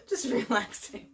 just relaxing.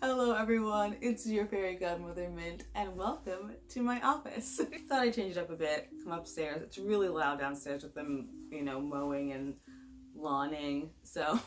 Hello everyone, it's your fairy godmother Mint, and welcome to my office. Thought I'd change it up a bit, come upstairs. It's really loud downstairs with them, mowing and lawning. So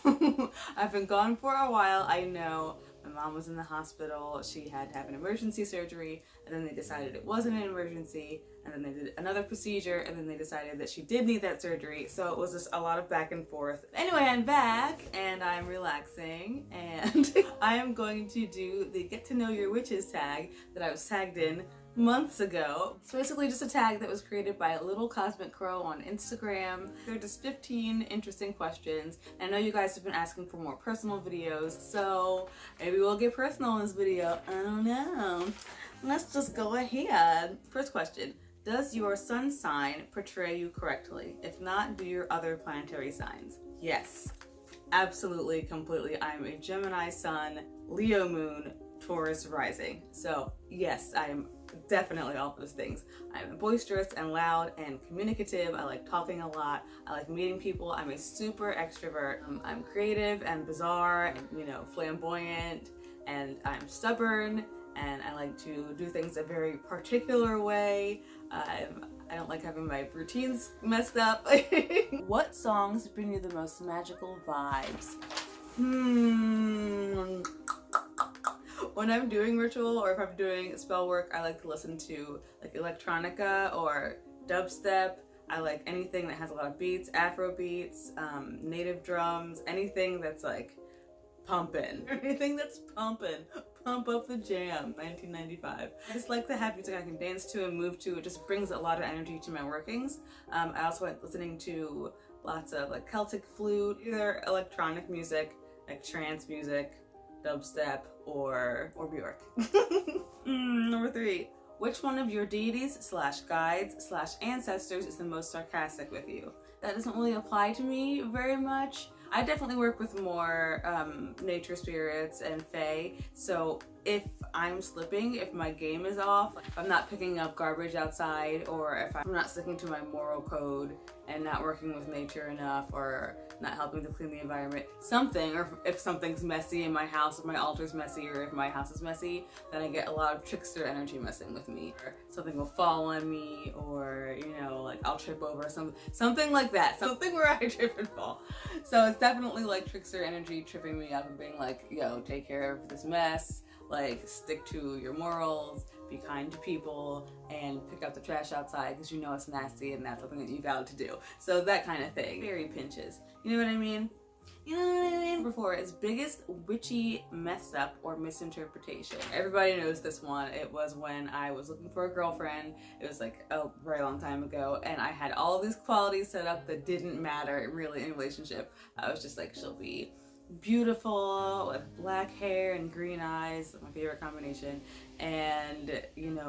I've been gone for a while. I know my mom was in the hospital. She had to have an emergency surgery, and then they decided it wasn't an emergency, and then they did another procedure, and then they decided that she did need that surgery. So it was just a lot of back and forth. Anyway, I'm back and I'm relaxing, and I am going to do the Get to Know Your Witches tag that I was tagged in months ago. It's basically just a tag that was created by a little cosmic crow on Instagram. They're just 15 interesting questions. And I know you guys have been asking for more personal videos, so maybe we'll get personal in this video. I don't know. Let's just go ahead. First question. Does your sun sign portray you correctly? If not, do your other planetary signs? Yes. Absolutely, completely. I'm a Gemini sun, Leo moon, Taurus rising. So yes, I am definitely all those things. I'm boisterous and loud and communicative. I like talking a lot. I like meeting people. I'm a super extrovert. I'm creative and bizarre and, flamboyant, and I'm stubborn, and I like to do things a very particular way. I don't like having my routines messed up. What songs bring you the most magical vibes? When I'm doing ritual or if I'm doing spell work, I like to listen to like electronica or dubstep. I like anything that has a lot of beats, Afro beats, native drums, anything that's like pumping. Anything that's pumping. Pump up the jam, 1995. I just like to have music I can dance to and move to. It just brings a lot of energy to my workings. I also like listening to lots of like Celtic flute, either electronic music, like trance music, dubstep, or Bjork. Number 3. Which one of your deities / guides / ancestors is the most sarcastic with you? That doesn't really apply to me very much. I definitely work with more nature spirits and fae, so if I'm slipping, if my game is off, if I'm not picking up garbage outside, or if I'm not sticking to my moral code and not working with nature enough, or not helping to clean the environment, or if something's messy in my house, if my altar's messy, or if my house is messy, then I get a lot of trickster energy messing with me. Or something will fall on me, or like I'll trip over something like that, something where I trip and fall. So it's definitely like trickster energy tripping me up and being like, yo, take care of this mess, like stick to your morals, be kind to people, and pick up the trash outside because it's nasty and that's something that you got to do. So that kind of thing. Very pinches. You know what I mean? Number 4 is biggest witchy mess up or misinterpretation. Everybody knows this one. It was when I was looking for a girlfriend. It was like a very long time ago, and I had all these qualities set up that didn't matter really in a relationship. I was just like, she'll be beautiful with black hair and green eyes, my favorite combination, and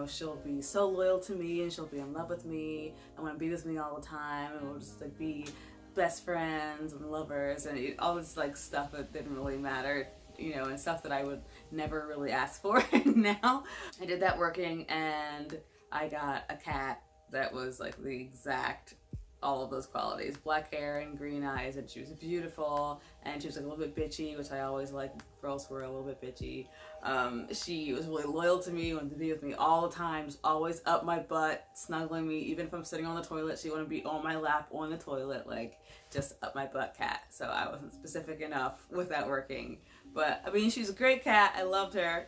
she'll be so loyal to me, and she'll be in love with me and want to be with me all the time, and we'll just like be best friends and lovers, and all this like stuff that didn't really matter, and stuff that I would never really ask for. And now I did that working, and I got a cat that was like the exact all of those qualities, black hair and green eyes, and she was beautiful, and she was like a little bit bitchy, which I always like girls who are a little bit bitchy. She was really loyal to me, wanted to be with me all the time, just always up my butt, snuggling me. Even if I'm sitting on the toilet, she wanted to be on my lap on the toilet, like just up my butt cat. So I wasn't specific enough with that working. But I mean, she's a great cat. I loved her,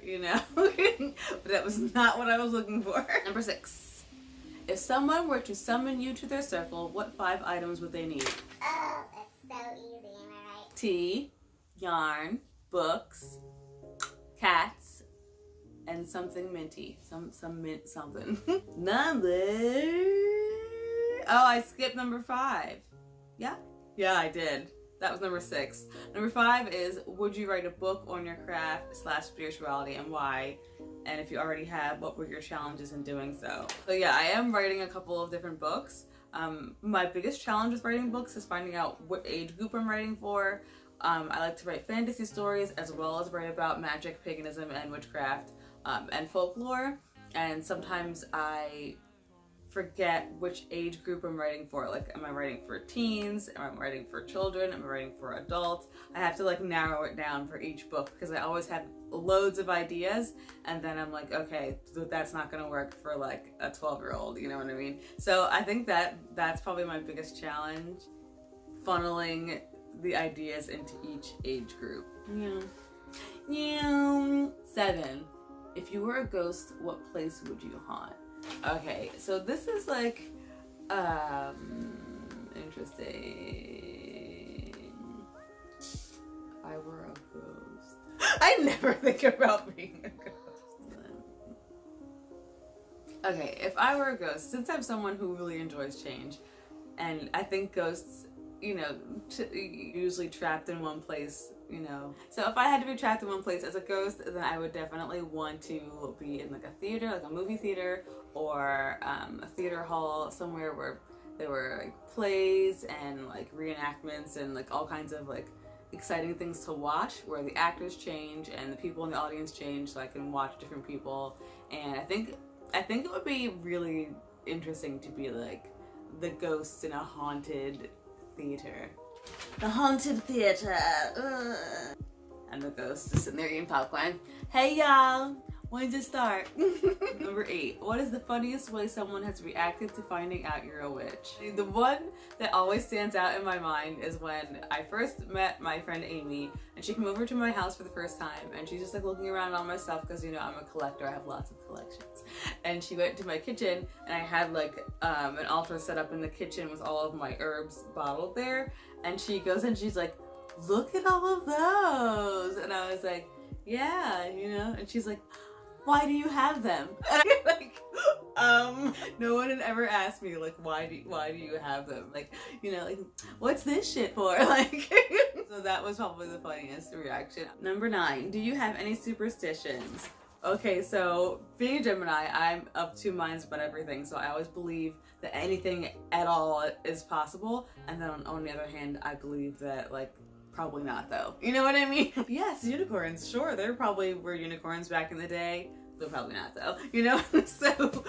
but that was not what I was looking for. Number 6. If someone were to summon you to their circle, what 5 items would they need? Oh, that's so easy, am I right? Tea, yarn, books, cats, and something minty. Some mint something. Oh, I skipped number 5. Yeah? Yeah, I did. That was number 6. Number 5 is, would you write a book on your craft / spirituality, and why? And if you already have, what were your challenges in doing so? So yeah, I am writing a couple of different books. My biggest challenge with writing books is finding out what age group I'm writing for. I like to write fantasy stories as well as write about magic, paganism, and witchcraft, and folklore. And sometimes I forget which age group I'm writing for. Like, am I writing for teens? Am I writing for children? Am I writing for adults? I have to like narrow it down for each book because I always have loads of ideas, and then I'm like, okay, that's not gonna work for like a 12-year-old, you know what I mean? So I think that's probably my biggest challenge, funneling the ideas into each age group. Yeah. 7. If you were a ghost, what place would you haunt? Okay, so this is like, interesting. If I were a ghost, I never think about being a ghost. Okay, if I were a ghost, since I'm someone who really enjoys change, and I think ghosts, you know, usually trapped in one place, you know. So if I had to be trapped in one place as a ghost, then I would definitely want to be in like a theater, like a movie theater, or a theater hall, somewhere where there were like plays and like reenactments and like all kinds of like exciting things to watch, where the actors change and the people in the audience change, so I can watch different people. And I think it would be really interesting to be like the ghost in a haunted theater. The haunted theater. Ugh. And the ghost just sitting there eating popcorn. Hey y'all, when did it start? Number 8. What is the funniest way someone has reacted to finding out you're a witch? The one that always stands out in my mind is when I first met my friend Amy, and she came over to my house for the first time, and she's just like looking around all my stuff because, you know, I'm a collector, I have lots of collections. And she went to my kitchen, and I had like an altar set up in the kitchen with all of my herbs bottled there, and she goes and she's like, look at all of those. And I was like, yeah, you know. And she's like, why do you have them? And I'm like, no one had ever asked me like, why do you have them? Like, you know, like, what's this shit for? Like, so that was probably the funniest reaction. Number 9, do you have any superstitions? Okay, so being a Gemini, I'm of two minds about everything. So I always believe that anything at all is possible. And then on the other hand, I believe that like, probably not though. You know what I mean? Yes, unicorns, sure. There probably were unicorns back in the day, but probably not though. You know? So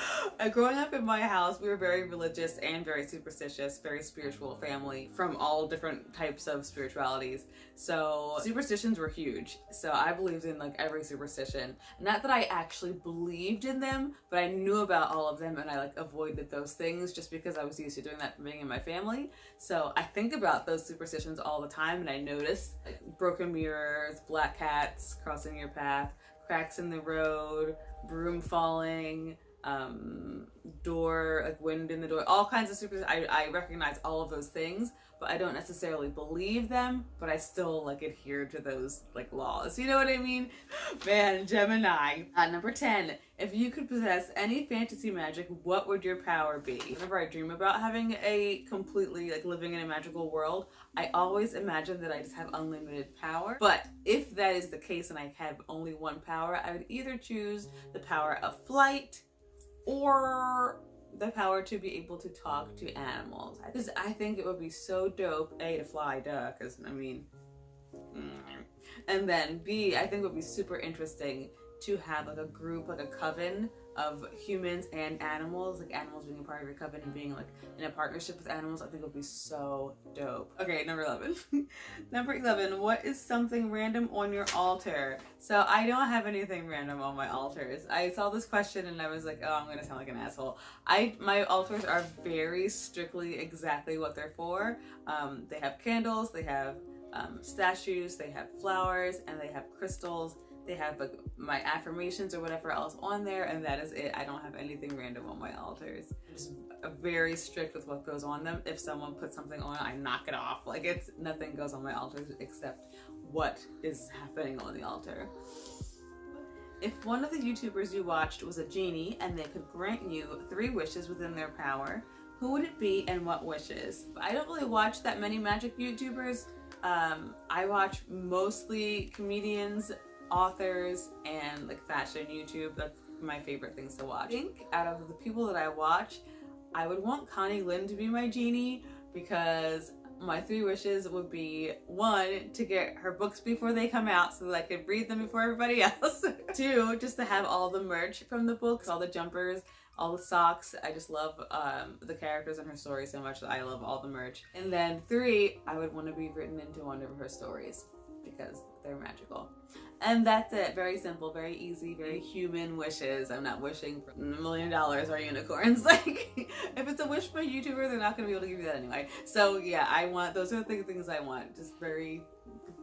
growing up in my house, we were very religious and very superstitious, very spiritual family from all different types of spiritualities. So superstitions were huge. So I believed in like every superstition. Not that I actually believed in them, but I knew about all of them, and I like avoided those things just because I was used to doing that from being in my family. So I think about those superstitions all the time, and I notice like broken mirrors, black cats crossing your path, cracks in the road, broom falling, door, like wind in the door, all kinds of superstitions. I recognize all of those things, but I don't necessarily believe them, but I still like adhere to those like laws. You know what I mean? Man, Gemini. Number 10, if you could possess any fantasy magic, what would your power be? Whenever I dream about having a completely like living in a magical world, I always imagine that I just have unlimited power. But if that is the case and I have only one power, I would either choose the power of flight or the power to be able to talk to animals. Because I think it would be so dope, A, to fly, duh, because I mean, and then B, I think it would be super interesting to have like a group, like a coven of humans and animals, like animals being a part of your coven and being like in a partnership with animals. I think it would be so dope. Okay, number 11. Number 11, what is something random on your altar? So I don't have anything random on my altars. I saw this question and I was like, oh, I'm gonna sound like an asshole. My altars are very strictly exactly what they're for. They have candles, they have statues, they have flowers, and they have crystals. They have like my affirmations or whatever else on there, and that is it. I don't have anything random on my altars. I'm just very strict with what goes on them. If someone puts something on, I knock it off. Like nothing goes on my altars except what is happening on the altar. If one of the YouTubers you watched was a genie and they could grant you 3 wishes within their power, who would it be and what wishes? I don't really watch that many magic YouTubers. I watch mostly comedians, authors, and like fashion YouTube. That's my favorite things to watch. I think out of the people that I watch, I would want Connie Lynn to be my genie, because my 3 wishes would be 1, to get her books before they come out so that I could read them before everybody else. 2, just to have all the merch from the books, all the jumpers, all the socks. I just love the characters and her stories so much that I love all the merch. And then 3, I would want to be written into one of her stories because they're magical. And that's it. Very simple, very easy, very human wishes. I'm not wishing for $1 million or unicorns. Like, if it's a wish for a YouTuber, they're not going to be able to give you that anyway. So yeah, those are the things I want. Just very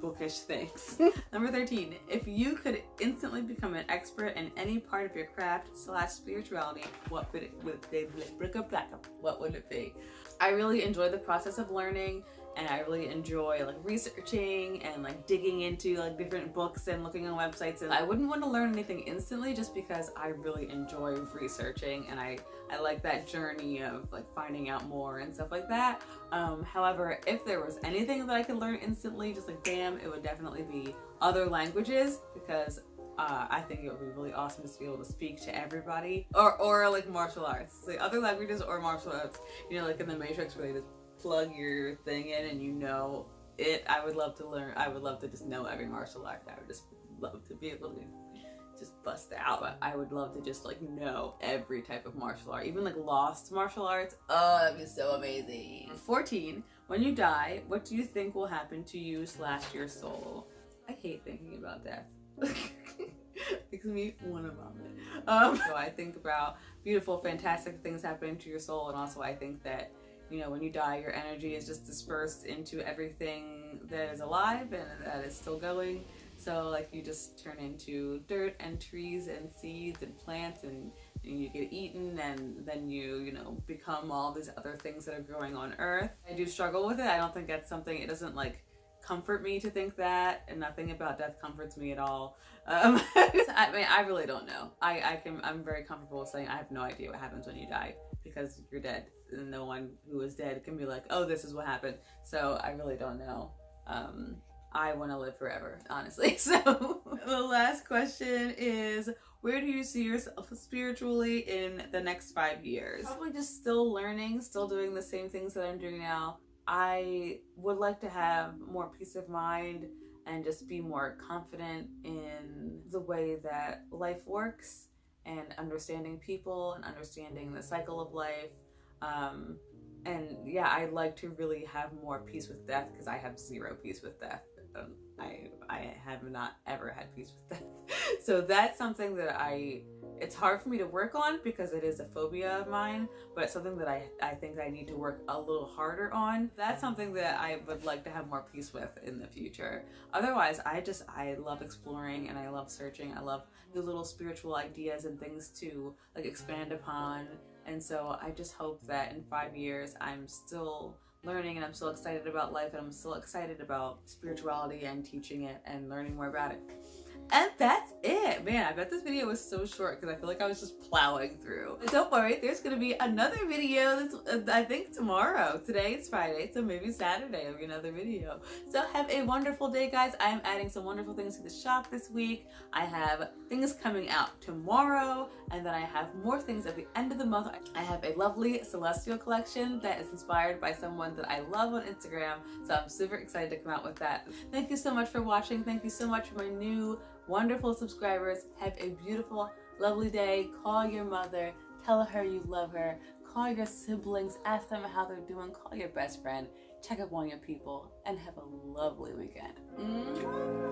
bookish things. Number 13, if you could instantly become an expert in any part of your craft / spirituality, what would it be? I really enjoy the process of learning, and I really enjoy like researching and like digging into like different books and looking on websites. And I wouldn't want to learn anything instantly just because I really enjoy researching, and I like that journey of like finding out more and stuff like that. However, if there was anything that I could learn instantly, just like bam, it would definitely be other languages, because I think it would be really awesome just to be able to speak to everybody, or like martial arts, like other languages or martial arts. You know, like in the Matrix where they just plug your thing in and you know it. I would love to learn. I would love to just know every martial art. I would just love to be able to just bust out. But I would love to just like know every type of martial art, even like lost martial arts. Oh, that'd be so amazing. 14, when you die, what do you think will happen to you / your soul? I hate thinking about death. Makes me want to vomit. So I think about beautiful, fantastic things happening to your soul, and also I think that, you know, when you die, your energy is just dispersed into everything that is alive and that is still going. So like you just turn into dirt and trees and seeds and plants, and you get eaten, and then you know, become all these other things that are growing on earth. I do struggle with it. I don't think that's something, it doesn't like comfort me to think that, and nothing about death comforts me at all. I mean, I really don't know. I'm very comfortable saying I have no idea what happens when you die, because you're dead, and no one who is dead can be like, oh, this is what happened. So I really don't know. I want to live forever, honestly. So the last question is, where do you see yourself spiritually in the next 5 years? Probably just still learning, still doing the same things that I'm doing now. I would like to have more peace of mind and just be more confident in the way that life works, and understanding people and understanding the cycle of life. And yeah, I'd like to really have more peace with death, because I have 0 peace with death. I have not ever had peace with death. So that's something that it's hard for me to work on, because it is a phobia of mine, but it's something that I think I need to work a little harder on. That's something that I would like to have more peace with in the future. Otherwise, I love exploring, and I love searching. I love the little spiritual ideas and things to like expand upon. And so I just hope that in 5 years I'm still learning, and I'm still excited about life, and I'm still excited about spirituality and teaching it and learning more about it. And that's it. Man, I bet this video was so short because I feel like I was just plowing through. But don't worry, there's going to be another video that's, I think, tomorrow. Today is Friday, so maybe Saturday will be another video. So have a wonderful day, guys. I'm adding some wonderful things to the shop this week. I have things coming out tomorrow, and then I have more things at the end of the month. I have a lovely celestial collection that is inspired by someone that I love on Instagram, so I'm super excited to come out with that. Thank you so much for watching. Thank you so much for my new wonderful subscribers. Have a beautiful, lovely day. Call your mother, tell her you love her, call your siblings, ask them how they're doing, call your best friend, check up on your people, and have a lovely weekend.